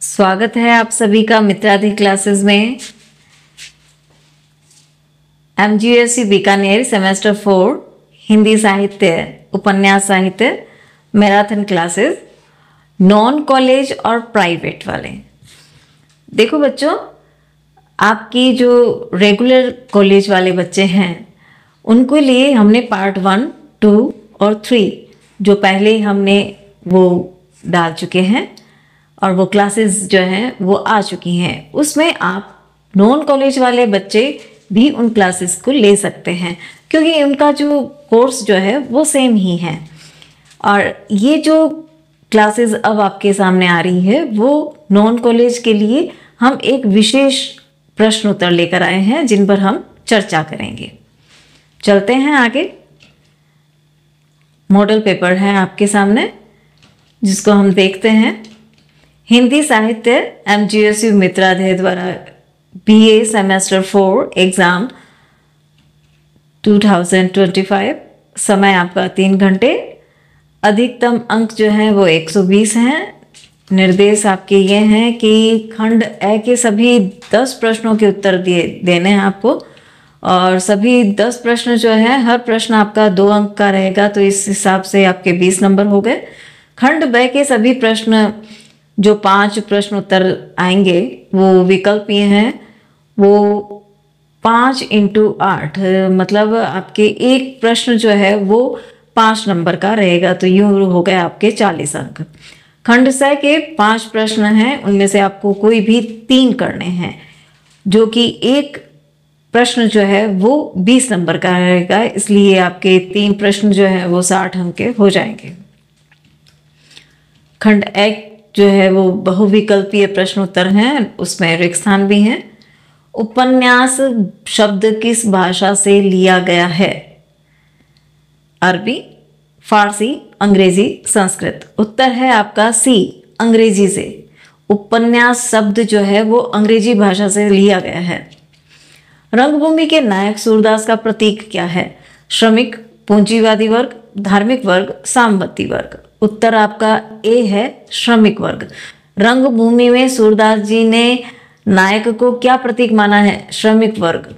स्वागत है आप सभी का मित्रादि क्लासेस में। MGUSC बीकानेर सेमेस्टर 4 हिंदी साहित्य उपन्यास साहित्य मैराथन क्लासेस नॉन कॉलेज और प्राइवेट वाले। देखो बच्चों, आपकी जो रेगुलर कॉलेज वाले बच्चे हैं उनके लिए हमने पार्ट 1, 2 और 3 जो पहले हमने वो डाल चुके हैं और वो क्लासेस जो हैं वो आ चुकी हैं। उसमें आप नॉन कॉलेज वाले बच्चे भी उन क्लासेस को ले सकते हैं क्योंकि उनका जो कोर्स जो है वो सेम ही है। और ये जो क्लासेस अब आपके सामने आ रही है वो नॉन कॉलेज के लिए हम एक विशेष प्रश्न उत्तर लेकर आए हैं जिन पर हम चर्चा करेंगे। चलते हैं आगे। मॉडल पेपर है आपके सामने जिसको हम देखते हैं। हिंदी साहित्य MGUSC मित्राधेय द्वारा BA सेमेस्टर 4 एग्जाम 2025। समय आपका 3 घंटे। अधिकतम अंक जो है वो 120 हैं। निर्देश आपके ये हैं कि खंड ए के सभी 10 प्रश्नों के उत्तर देने हैं आपको और सभी 10 प्रश्न जो है हर प्रश्न आपका 2 अंक का रहेगा, तो इस हिसाब से आपके 20 नंबर हो गए। खंड ब के सभी प्रश्न जो 5 प्रश्न उत्तर आएंगे वो विकल्पीय हैं। वो 5 × 8 मतलब आपके एक प्रश्न जो है वो 5 नंबर का रहेगा, तो यूँ हो गए आपके 40 अंक। खंड स के 5 प्रश्न हैं, उनमें से आपको कोई भी 3 करने हैं, जो कि एक प्रश्न जो है वो 20 नंबर का रहेगा, इसलिए आपके 3 प्रश्न जो है वो 60 अंक के हो जाएंगे। खंड एक जो है वो बहुविकल्पीय प्रश्न उत्तर हैं, उसमें रिक्त स्थान भी हैं। उपन्यास शब्द किस भाषा से लिया गया है? अरबी, फारसी, अंग्रेजी, संस्कृत। उत्तर है आपका सी, अंग्रेजी से। उपन्यास शब्द जो है वो अंग्रेजी भाषा से लिया गया है। रंगभूमि के नायक सूरदास का प्रतीक क्या है? श्रमिक, पूंजीवादी वर्ग, धार्मिक वर्ग, सामंती वर्ग। उत्तर आपका ए है, श्रमिक वर्ग। रंगभूमि में सूरदास जी ने नायक को क्या प्रतीक माना है? श्रमिक वर्ग।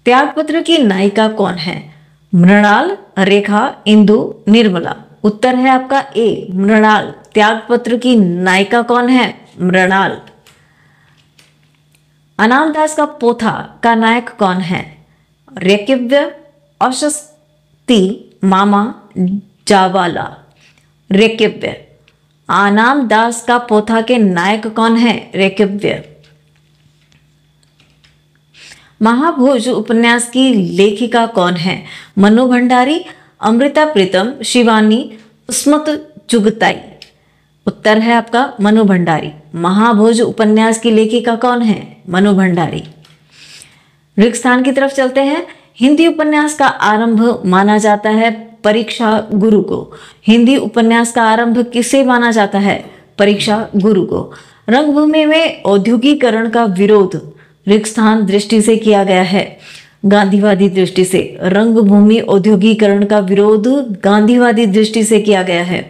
त्यागपत्र की नायिका कौन है? मृणाल, रेखा, इंदु, निर्मला। उत्तर है आपका ए, मृणाल। त्यागपत्र की नायिका कौन है? मृणाल। अनामदास का पोथा का नायक कौन है? ऋक्व्य, औशस्ती, मामा, जावाला। ऋक्व्य। अनामदास का पोथा के नायक कौन है? ऋक्व्य। महाभोज उपन्यास की लेखिका कौन है? मनु भंडारी, अमृता प्रीतम, शिवानी, उस्मत चुगताई। उत्तर है आपका मनु भंडारी। महाभोज उपन्यास की लेखिका कौन है? मनु भंडारी। रिक्त स्थान की तरफ चलते हैं। हिंदी उपन्यास का आरंभ माना जाता है परीक्षा गुरु को। हिंदी उपन्यास का आरंभ किसे माना जाता है? परीक्षा गुरु को। रंगभूमि में औद्योगिकरण का विरोध रिक्त स्थान दृष्टि से किया गया है, गांधीवादी दृष्टि से। रंगभूमि औद्योगिकरण का विरोध गांधीवादी दृष्टि से किया गया है।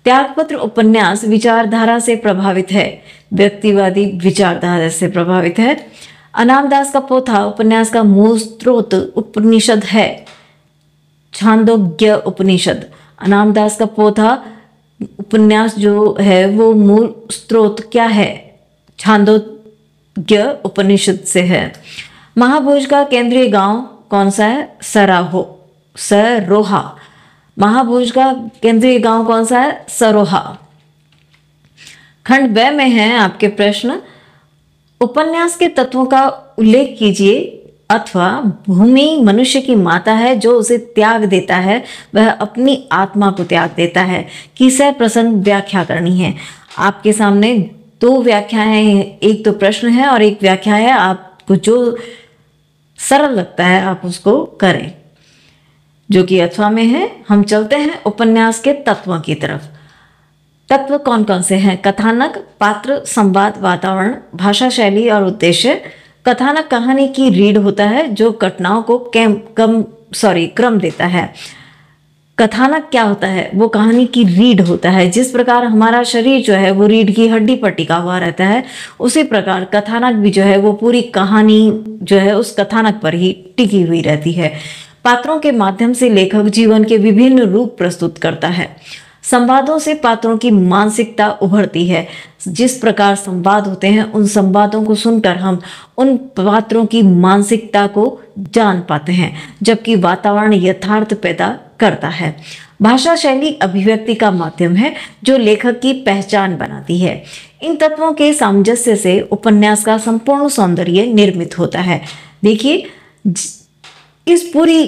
त्यागपत्र उपन्यास विचारधारा से प्रभावित है, व्यक्तिवादी विचारधारा से प्रभावित है। अनामदास का पोथा उपन्यास का मूल स्रोत उपनिषद है, छांदोग्य उपनिषद। अनामदास का पोथा उपन्यास जो है वो मूल स्रोत क्या है? छांदोग्य उपनिषद से है। महाभोज का केंद्रीय गांव कौन सा है? सरोहा। महाभोज का केंद्रीय गांव कौन सा है? सरोहा। खंड ब में है आपके प्रश्न। उपन्यास के तत्वों का उल्लेख कीजिए अथवा भूमि मनुष्य की माता है जो उसे त्याग देता है, वह अपनी आत्मा को त्याग देता है कि सह प्रसंग व्याख्या करनी है। आपके सामने 2 व्याख्याएं, एक तो प्रश्न है और एक व्याख्या है। आपको जो सरल लगता है आप उसको करें, जो कि अथवा में है। हम चलते हैं उपन्यास के तत्वों की तरफ। तत्व कौन कौन से हैं? कथानक, पात्र, संवाद, वातावरण, भाषा शैली और उद्देश्य। कथानक कहानी की रीढ़ होता है जो घटनाओं को क्रम देता है। कथानक क्या होता है? वो कहानी की रीढ़ होता है। जिस प्रकार हमारा शरीर जो है वो रीढ़ की हड्डी पर टिका हुआ रहता है, उसी प्रकार कथानक भी जो है वो पूरी कहानी जो है उस कथानक पर ही टिकी हुई रहती है। पात्रों के माध्यम से लेखक जीवन के विभिन्न रूप प्रस्तुत करता है। संवादों से पात्रों की मानसिकता उभरती है। जिस प्रकार संवाद होते हैं, उन संवादों को सुनकर हम उन पात्रों की मानसिकता को जान पाते हैं, जबकि वातावरण यथार्थ पैदा करता है। भाषा शैली अभिव्यक्ति का माध्यम है जो लेखक की पहचान बनाती है। इन तत्वों के सामंजस्य से उपन्यास का संपूर्ण सौंदर्य निर्मित होता है। देखिए, इस पूरी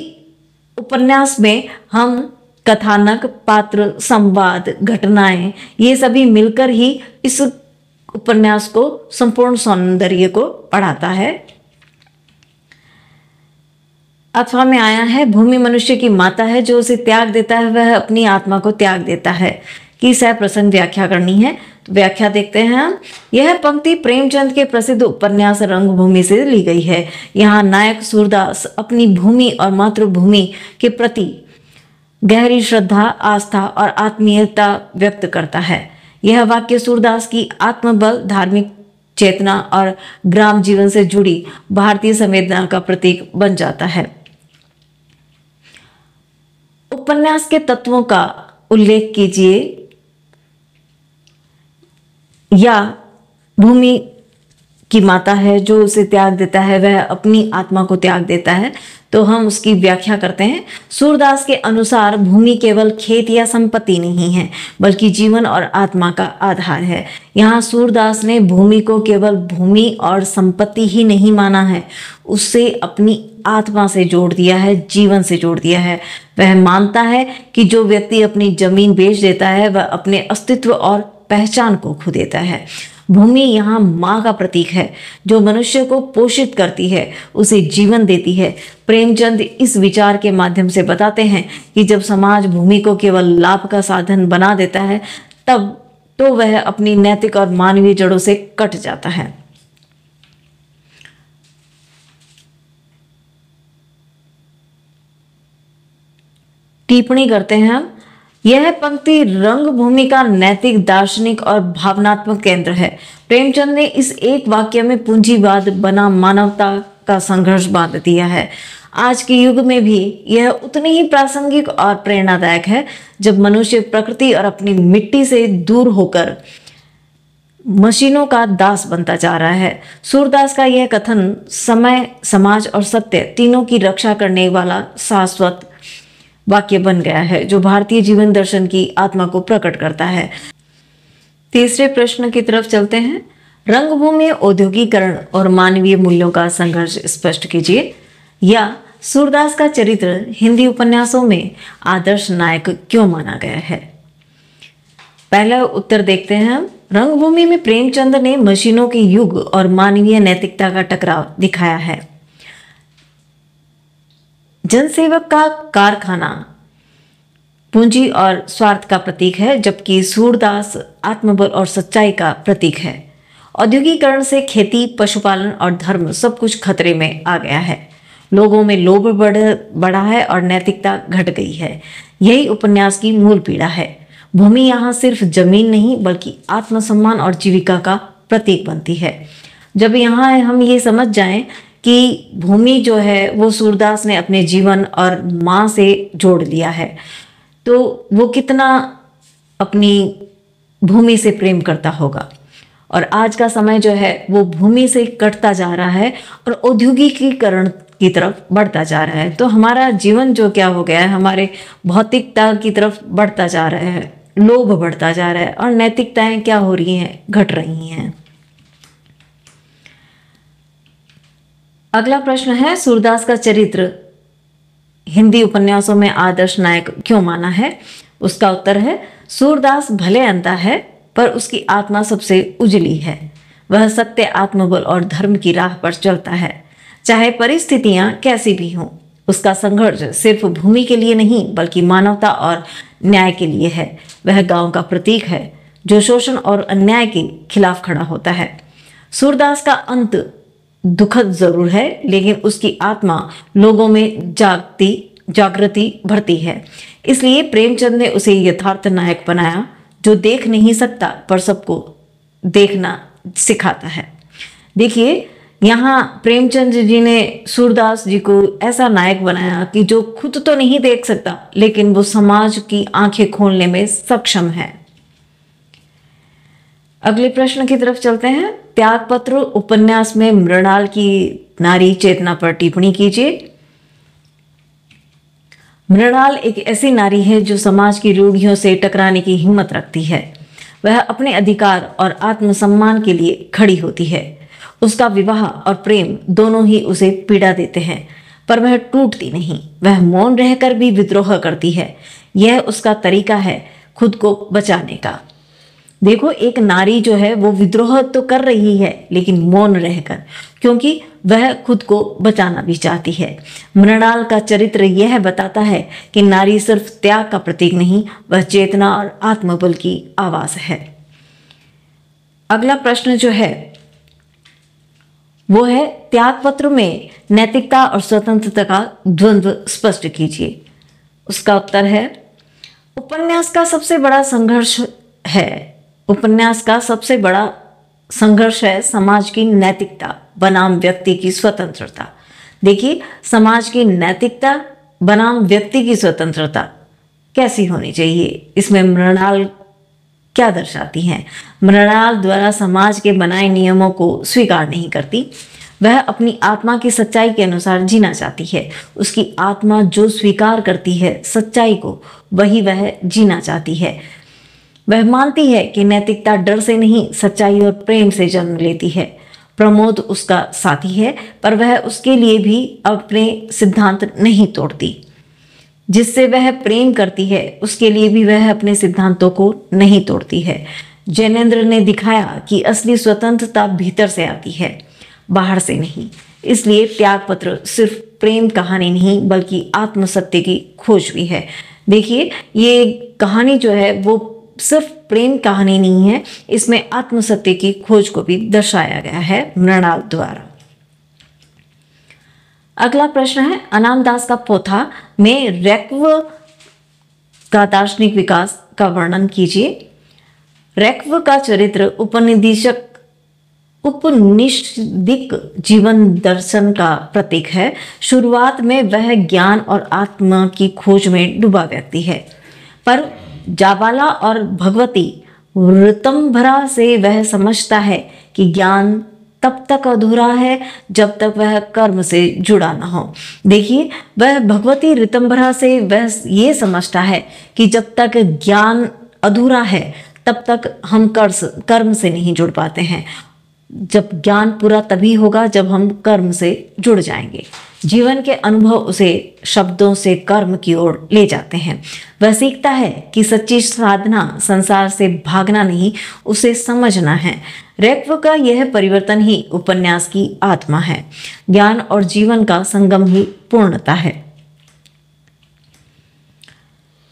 उपन्यास में हम कथानक, पात्र, संवाद, घटनाएं, ये सभी मिलकर ही इस उपन्यास को संपूर्ण सौंदर्य को बढ़ाता है। अथवा में आया है, भूमि मनुष्य की माता है, जो उसे त्याग देता है वह अपनी आत्मा को त्याग देता है। की सह प्रसंग व्याख्या करनी है, तो व्याख्या देखते हैं हम। यह पंक्ति प्रेमचंद के प्रसिद्ध उपन्यास रंगभूमि से ली गई है। यहाँ नायक सूरदास अपनी भूमि और मातृभूमि के प्रति गहरी श्रद्धा, आस्था और आत्मीयता व्यक्त करता है। यह वाक्य सूरदास की आत्मबल, धार्मिक चेतना और ग्राम जीवन से जुड़ी भारतीय संवेदना का प्रतीक बन जाता है। उपन्यास के तत्वों का उल्लेख कीजिए। या भूमि की माता है, जो उसे त्याग देता है, वह अपनी आत्मा को त्याग देता है। तो हम उसकी व्याख्या करते हैं। सूरदास के अनुसार भूमि केवल खेत या संपत्ति नहीं है, बल्कि जीवन और आत्मा का आधार है। यहाँ सूरदास ने भूमि को केवल भूमि और संपत्ति ही नहीं माना है, उससे अपनी आत्मा से जोड़ दिया है, जीवन से जोड़ दिया है। वह मानता है कि जो व्यक्ति अपनी जमीन बेच देता है, वह अपने अस्तित्व और पहचान को खो देता है। भूमि यहाँ माँ का प्रतीक है, जो मनुष्य को पोषित करती है, उसे जीवन देती है। प्रेमचंद इस विचार के माध्यम से बताते हैं कि जब समाज भूमि को केवल लाभ का साधन बना देता है, तब तो वह अपनी नैतिक और मानवीय जड़ों से कट जाता है। टिप्पणी करते हैं हम। यह पंक्ति रंगभूमि का नैतिक, दार्शनिक और भावनात्मक केंद्र है। प्रेमचंद ने इस एक वाक्य में पूंजीवाद बना मानवता का संघर्ष बांध दिया है। आज के युग में भी यह उतनी ही प्रासंगिक और प्रेरणादायक है, जब मनुष्य प्रकृति और अपनी मिट्टी से दूर होकर मशीनों का दास बनता जा रहा है। सूरदास का यह कथन समय, समाज और सत्य तीनों की रक्षा करने वाला शाश्वत वाक्य बन गया है, जो भारतीय जीवन दर्शन की आत्मा को प्रकट करता है। तीसरे प्रश्न की तरफ चलते हैं। रंगभूमि, औद्योगिकरण और मानवीय मूल्यों का संघर्ष स्पष्ट कीजिए। या सूरदास का चरित्र हिंदी उपन्यासों में आदर्श नायक क्यों माना गया है? पहला उत्तर देखते हैं हम। रंगभूमि में प्रेमचंद ने मशीनों के युग और मानवीय नैतिकता का टकराव दिखाया है। जनसेवक का कारखाना पूंजी और स्वार्थ का प्रतीक है, जबकि सूरदास आत्मबल और सच्चाई का प्रतीक है। औद्योगिकरण से खेती, पशुपालन और धर्म सब कुछ खतरे में आ गया है। लोगों में लोभ बढ़ा है और नैतिकता घट गई है। यही उपन्यास की मूल पीड़ा है। भूमि यहाँ सिर्फ जमीन नहीं, बल्कि आत्मसम्मान और जीविका का प्रतीक बनती है। जब यहाँ हम ये समझ जाएं कि भूमि जो है वो सूरदास ने अपने जीवन और माँ से जोड़ लिया है, तो वो कितना अपनी भूमि से प्रेम करता होगा। और आज का समय जो है वो भूमि से कटता जा रहा है और औद्योगिकीकरण की तरफ बढ़ता जा रहा है। तो हमारा जीवन जो क्या हो गया है, हमारे भौतिकता की तरफ बढ़ता जा रहा है, लोभ बढ़ता जा रहा है और नैतिकताएं क्या हो रही हैं, घट रही हैं। अगला प्रश्न है, सूरदास का चरित्र हिंदी उपन्यासों में आदर्श नायक क्यों माना है? उसका उत्तर है, सूरदास भले अंधा है, पर उसकी आत्मा सबसे उजली है। वह सत्य, आत्मबल और धर्म की राह पर चलता है, चाहे परिस्थितियां कैसी भी हों। उसका संघर्ष सिर्फ भूमि के लिए नहीं, बल्कि मानवता और न्याय के लिए है। वह गांव का प्रतीक है, जो शोषण और अन्याय के खिलाफ खड़ा होता है। सूरदास का अंत दुखद जरूर है, लेकिन उसकी आत्मा लोगों में जागृति भरती है। इसलिए प्रेमचंद ने उसे यथार्थ नायक बनाया, जो देख नहीं सकता पर सबको देखना सिखाता है। देखिए, यहाँ प्रेमचंद जी ने सूरदास जी को ऐसा नायक बनाया कि जो खुद तो नहीं देख सकता, लेकिन वो समाज की आंखें खोलने में सक्षम है। अगले प्रश्न की तरफ चलते हैं। त्यागपत्र उपन्यास में मृणाल की नारी चेतना पर टिप्पणी कीजिए। मृणाल एक ऐसी नारी है जो समाज की रूढ़ियों से टकराने की हिम्मत रखती है। वह अपने अधिकार और आत्मसम्मान के लिए खड़ी होती है। उसका विवाह और प्रेम दोनों ही उसे पीड़ा देते हैं, पर वह टूटती नहीं। वह मौन रहकर भी विद्रोह करती है। यह उसका तरीका है खुद को बचाने का। देखो, एक नारी जो है वो विद्रोह तो कर रही है, लेकिन मौन रहकर, क्योंकि वह खुद को बचाना भी चाहती है। मृणाल का चरित्र यह बताता है कि नारी सिर्फ त्याग का प्रतीक नहीं, वह चेतना और आत्मबल की आवाज है। अगला प्रश्न जो है वो है, त्यागपत्र में नैतिकता और स्वतंत्रता का द्वंद्व स्पष्ट कीजिए। उसका उत्तर है, उपन्यास का सबसे बड़ा संघर्ष है समाज की नैतिकता बनाम व्यक्ति की स्वतंत्रता। देखिए, समाज की नैतिकता बनाम व्यक्ति की स्वतंत्रता कैसी होनी चाहिए, इसमें मृणाल क्या दर्शाती हैं। मृणाल द्वारा समाज के बनाए नियमों को स्वीकार नहीं करती। वह अपनी आत्मा की सच्चाई के अनुसार जीना चाहती है। उसकी आत्मा जो स्वीकार करती है सच्चाई को, वही वह जीना चाहती है। वह मानती है कि नैतिकता डर से नहीं, सच्चाई और प्रेम से जन्म लेती है। प्रमोद उसका साथी है, पर वह उसके लिए भी अपने सिद्धांत नहीं तोड़ती। जिससे वह प्रेम करती है, उसके लिए भी वह अपने सिद्धांतों को नहीं तोड़ती है। जैनेन्द्र ने दिखाया कि असली स्वतंत्रता भीतर से आती है, बाहर से नहीं। इसलिए त्यागपत्र सिर्फ प्रेम कहानी नहीं, बल्कि आत्मसत्य की खोज भी है। देखिए, ये कहानी जो है वो सिर्फ प्रेम कहानी नहीं है, इसमें आत्मसत्य की खोज को भी दर्शाया गया है मृणाल द्वारा। अगला प्रश्न है, अनामदास का पोथा में रैक्व का दार्शनिक विकास का वर्णन कीजिए। रैक्व का चरित्र उपनिषदिक जीवन दर्शन का प्रतीक है। शुरुआत में वह ज्ञान और आत्मा की खोज में डूबा व्यक्ति है, पर जाबाला और भगवती ऋतंभरा से वह समझता है कि ज्ञान तब तक अधूरा है जब तक वह कर्म से जुड़ा न हो। देखिए, वह भगवती ऋतंभरा से वह ये समझता है कि जब तक ज्ञान अधूरा है तब तक हम कर्म से नहीं जुड़ पाते हैं। जब ज्ञान पूरा तभी होगा जब हम कर्म से जुड़ जाएंगे। जीवन के अनुभव उसे शब्दों से कर्म की ओर ले जाते हैं। वह सीखता है कि सच्ची साधना संसार से भागना नहीं, उसे समझना है। रैक्व का यह परिवर्तन ही उपन्यास की आत्मा है। ज्ञान और जीवन का संगम ही पूर्णता है।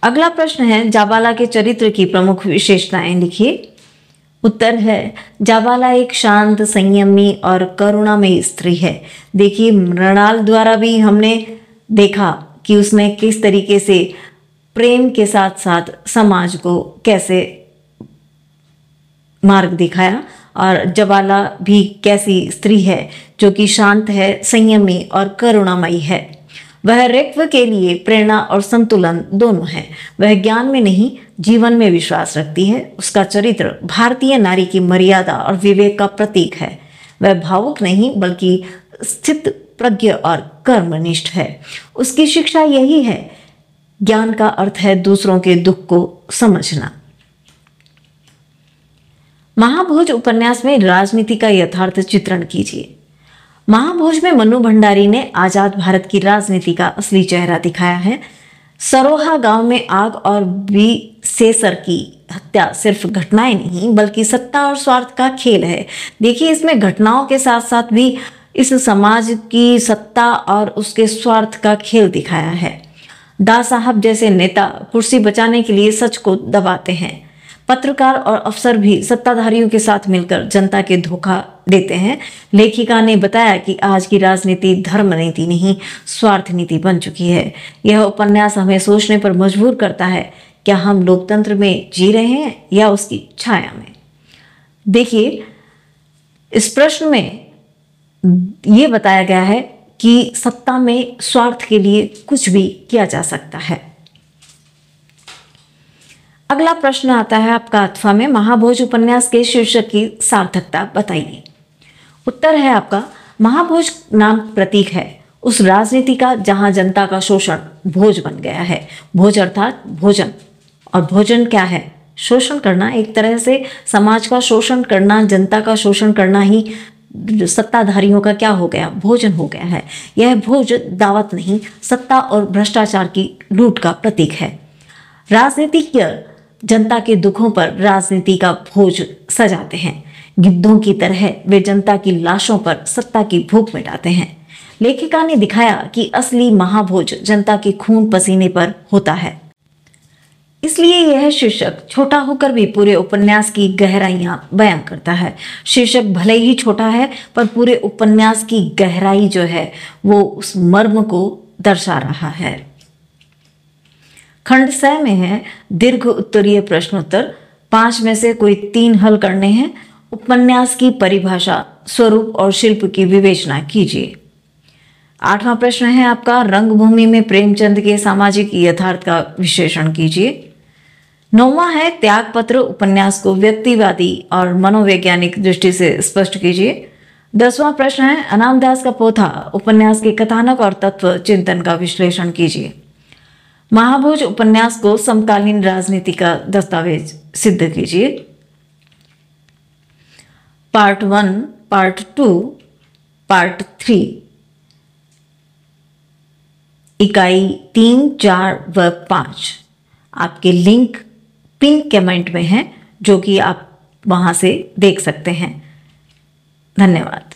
अगला प्रश्न है, जाबाला के चरित्र की प्रमुख विशेषताएं लिखिए। उत्तर है, जाबाला एक शांत, संयमी और करुणामयी स्त्री है। देखिए, मृणाल द्वारा भी हमने देखा कि उसने किस तरीके से प्रेम के साथ साथ समाज को कैसे मार्ग दिखाया, और जाबाला भी कैसी स्त्री है जो कि शांत है, संयमी और करुणामयी है। वह रैक्व के लिए प्रेरणा और संतुलन दोनों है। वह ज्ञान में नहीं, जीवन में विश्वास रखती है। उसका चरित्र भारतीय नारी की मर्यादा और विवेक का प्रतीक है। वह भावुक नहीं बल्कि स्थित प्रज्ञ और कर्मनिष्ठ है। उसकी शिक्षा यही है, ज्ञान का अर्थ है दूसरों के दुख को समझना। महाभोज उपन्यास में राजनीति का यथार्थ चित्रण कीजिए। महाभोज में मन्नू भंडारी ने आजाद भारत की राजनीति का असली चेहरा दिखाया है। सरोहा गांव में आग और बी सेसर की हत्या सिर्फ घटनाएं नहीं बल्कि सत्ता और स्वार्थ का खेल है। देखिए, इसमें घटनाओं के साथ साथ भी इस समाज की सत्ता और उसके स्वार्थ का खेल दिखाया है। दा साहब जैसे नेता कुर्सी बचाने के लिए सच को दबाते हैं, पत्रकार और अफसर भी सत्ताधारियों के साथ मिलकर जनता के धोखा देते हैं। लेखिका ने बताया कि आज की राजनीति धर्म नीति नहीं, स्वार्थ नीति बन चुकी है। यह उपन्यास हमें सोचने पर मजबूर करता है, क्या हम लोकतंत्र में जी रहे हैं या उसकी छाया में। देखिए, इस प्रश्न में यह बताया गया है कि सत्ता में स्वार्थ के लिए कुछ भी किया जा सकता है। अगला प्रश्न आता है आपका अथवा में, महाभोज उपन्यास के शीर्षक की सार्थकता बताइए। उत्तर है आपका, महाभोज नाम प्रतीक है उस राजनीति का जहां जनता का शोषण भोज बन गया है। भोज अर्थात भोजन, और भोजन क्या है? शोषण करना, एक तरह से समाज का शोषण करना, जनता का शोषण करना ही सत्ताधारियों का क्या हो गया? भोजन हो गया है। यह भोज दावत नहीं, सत्ता और भ्रष्टाचार की लूट का प्रतीक है। राजनीतिज्ञ जनता के दुखों पर राजनीति का भोज सजाते हैं। गिद्धों की तरह वे जनता की लाशों पर सत्ता की भूख मिटाते हैं। लेखिका ने दिखाया कि असली महाभोज जनता के खून पसीने पर होता है। इसलिए यह शीर्षक छोटा होकर भी पूरे उपन्यास की गहराइयां बयान करता है। शीर्षक भले ही छोटा है, पर पूरे उपन्यास की गहराई जो है वो उस मर्म को दर्शा रहा है। खंड 6 में है दीर्घ उत्तरीय प्रश्नोत्तर। 5 में से कोई 3 हल करने हैं। उपन्यास की परिभाषा, स्वरूप और शिल्प की विवेचना कीजिए। 8वां प्रश्न है आपका, रंगभूमि में प्रेमचंद के सामाजिक यथार्थ का विश्लेषण कीजिए। 9वां है त्यागपत्र उपन्यास को व्यक्तिवादी और मनोवैज्ञानिक दृष्टि से स्पष्ट कीजिए। 10वां प्रश्न है अनामदास का पोथा उपन्यास के कथानक और तत्व चिंतन का विश्लेषण कीजिए। महाभोज उपन्यास को समकालीन राजनीति का दस्तावेज सिद्ध कीजिए। पार्ट 1, पार्ट 2, पार्ट 3, इकाई 3, 4 व 5 आपके लिंक पिन कमेंट में है, जो कि आप वहां से देख सकते हैं। धन्यवाद।